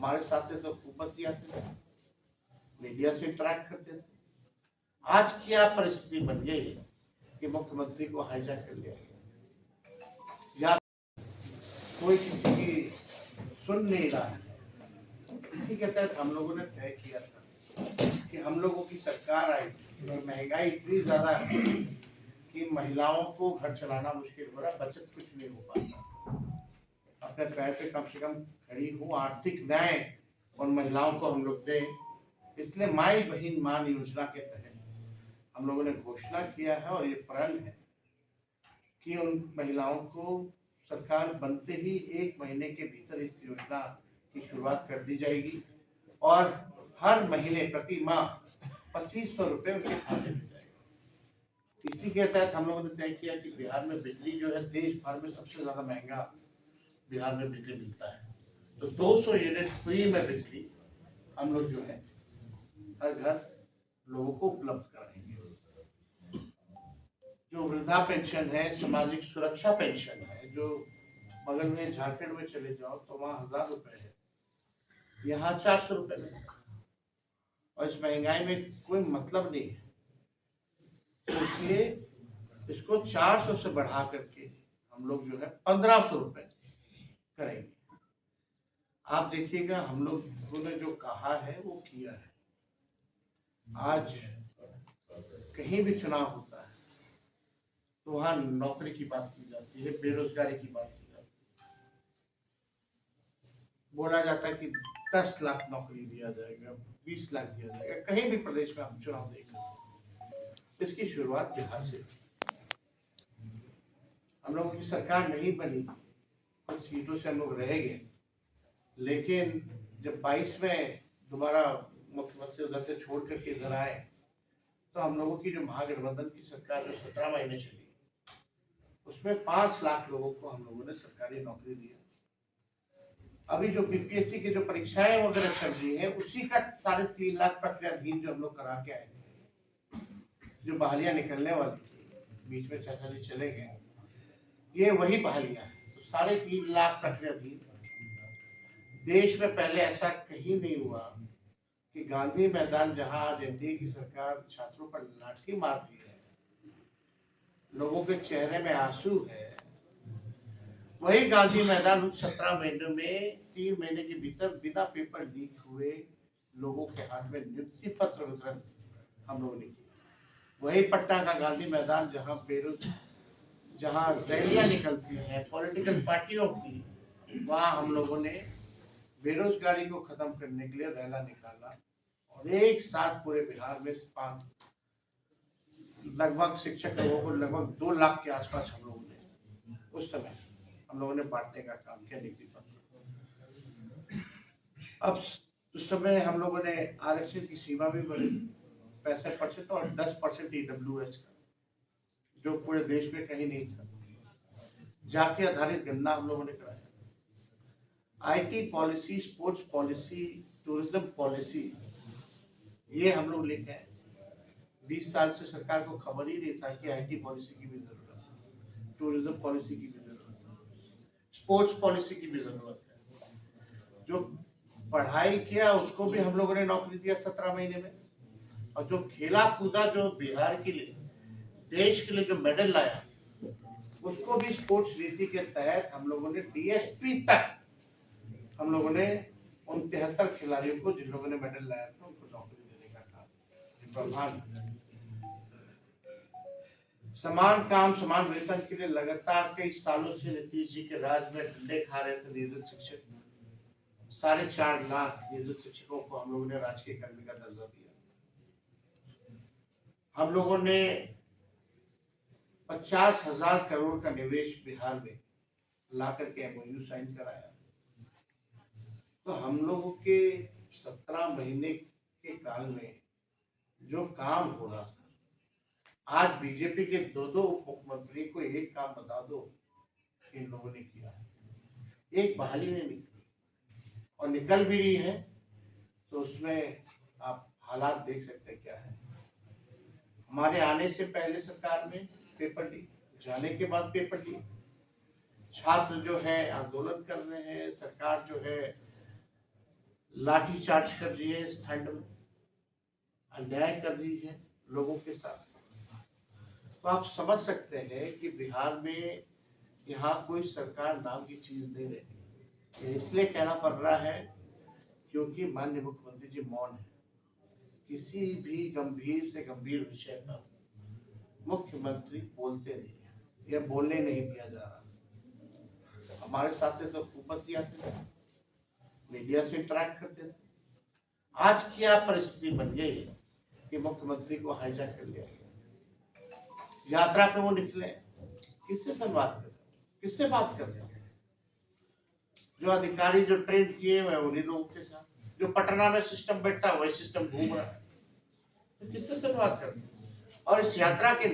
हमारे साथ से तो खूब बतियाते थे, मीडिया से इंटरेक्ट करते थे। आज क्या परिस्थिति बन गई कि मुख्यमंत्री को हाईजैक कर लिया गया, या कोई किसी की सुन नहीं रहा है। इसी के तहत हम लोगों ने तय किया था कि हम लोगों की सरकार आई और महंगाई इतनी ज्यादा है कि महिलाओं को घर चलाना मुश्किल हो रहा है, बचत कुछ नहीं हो पाता। अपने पैर पे कम से कम खड़ी हूँ, आर्थिक न्याय और महिलाओं को हम लोग दें। इसलिए माई बहन मान योजना के तहत हम लोगों ने घोषणा किया है और ये प्रण है कि उन महिलाओं को सरकार बनते ही 1 महीने के भीतर इस योजना की शुरुआत कर दी जाएगी और हर महीने प्रति माह 2500 रुपये उनके खाते में जाएगा। इसी के तहत हम लोगों ने तय किया कि बिहार में बिजली जो है देश भर में सबसे ज्यादा महंगा बिहार में बिजली मिलता है, तो 200 यूनिट फ्री में बिजली हम लोग जो है हर घर लोगों को उपलब्ध कराएंगे। जो वृद्धा पेंशन है, सामाजिक सुरक्षा पेंशन है, जो बगल में झारखंड में चले जाओ तो वहाँ 1000 रुपए है, यहाँ 400 रुपए है। और इस महंगाई में कोई मतलब नहीं है, तो इसलिए इसको 400 से बढ़ा करके हम लोग जो है 1500 रुपए करेंगे। आप देखिएगा हम लोगों ने जो कहा है वो किया है। आज कहीं भी चुनाव होता है तो वहां नौकरी की बात की जाती है, बेरोजगारी की बात की जाती है, बोला जाता है कि 10 लाख नौकरी दिया जाएगा, 20 लाख दिया जाएगा। कहीं भी प्रदेश में हम चुनाव देखें, इसकी शुरुआत बिहार से। हम लोगों की सरकार नहीं बनी, कुछ सीटों से हम लोग रह गए, लेकिन जब 22 में दोबारा मुख्यमंत्री उधर से छोड़ करके इधर आए तो हम लोगों की जो महागठबंधन की सरकार जो 17 महीने चली, उसमें 5 लाख लोगों को हम लोगों ने सरकारी नौकरी दी। अभी जो बीपीएससी की जो परीक्षाएं वगैरह चल रही है उसी का 3.5 लाख प्रक्रियाधीन जो हम लोग करा के आए थे, जो बहालियां निकलने वाली थी, बीच में चाचा जी चले गए, ये वही बहालियां हैं। तो 3.5 लाख प्रक्रियाधीन। देश में पहले ऐसा कहीं नहीं हुआ कि गांधी मैदान, जहां आज एनडीए की सरकार छात्रों पर लाठी मार रही है, लोगों के चेहरे में आंसू है, वही गांधी मैदान उन 17 महीनों में 3 महीने के भीतर बिना पेपर लीक हुए लोगों के हाथ में नियुक्ति पत्र वितरण हम लोगों ने किया। वही पटना का गांधी मैदान जहां रैलियां निकलती हैं पॉलिटिकल पार्टियों की, वहां हम लोगों ने बेरोजगारी को खत्म करने के लिए रैला निकाला और एक साथ पूरे बिहार में लगभग शिक्षक लोगों को लगभग 2 लाख के आसपास हम लोगों ने उस समय हम लोगों ने बांटने का काम किया नियुक्ति पत्र। अब उस समय हम लोगों ने आरक्षण की सीमा भी बढ़ी 65% और 10% ईडब्ल्यूएस का, जो पूरे देश में कहीं नहीं था। जाति आधारित गणना हम लोगों ने कराया। IT policy, sports policy, tourism policy, ये हम लोग लेके आए। 20 साल से सरकार को खबर ही नहीं था कि आईटी पॉलिसी की भी जरूरत है, टूरिज्म पॉलिसी की भी जरूरत है, स्पोर्ट्स पॉलिसी की भी जरूरत है। जो पढ़ाई किया उसको भी हम लोगों ने नौकरी दिया 17 महीने में, और जो खेला कूदा, जो बिहार के लिए, देश के लिए जो मेडल लाया, उसको भी स्पोर्ट्स नीति के तहत हम लोगों ने डीएसपी तक हम लोगों ने उन 73 खिलाड़ियों को, जिन लोगों ने मेडल लाया था, उनको नौकरी देने का काम। समान काम समान वेतन के लिए लगातार कई सालों से नीतीश जी के राज में डंडे खा रहे थे नियोजित शिक्षक। 4.5 लाख नियोजित शिक्षकों को हम लोगों ने राजकीय कर्मी का दर्जा दिया। हम लोगों ने 50,000 करोड़ का निवेश बिहार में ला करके एमओयू साइन कराया। तो हम लोगों के 17 महीने के काल में जो काम हो रहा था, आज बीजेपी के 2 उप मुख्यमंत्री को एक काम बता दो इन लोगों ने किया, एक बहाली नहीं निकली, और निकल भी रही है तो उसमें आप हालात देख सकते हैं क्या है। हमारे आने से पहले सरकार में पेपर लीक, जाने के बाद पेपर लीक, छात्र जो है आंदोलन कर रहे हैं, सरकार जो है लाठी चार्ज कर रही है इस ठंड में, अन्याय कर रही है लोगों के साथ। तो आप समझ सकते हैं कि बिहार में यहाँ कोई सरकार नाम की चीज नहीं रही। ये इसलिए कहना पड़ रहा है क्योंकि माननीय मुख्यमंत्री जी मौन है। किसी भी गंभीर से गंभीर विषय पर मुख्यमंत्री बोलते नहीं है, या बोलने नहीं दिया जा रहा। हमारे साथ से तो उपपति आते थे, मीडिया से इंटरेक्ट करते थे। आज क्या परिस्थिति बन गई कि मुख्यमंत्री को हाईजैक कर लिया गया। यात्रा पे वो निकले, किससे संवाद कर, किससे बात कर रहे हैं? जो अधिकारी जो ट्रेन किए हुए उन्हीं लोगों के साथ, जो पटना में सिस्टम बैठता है वही सिस्टम घूम रहा है, तो किससे संवाद कर रहे हैं? और इस यात्रा के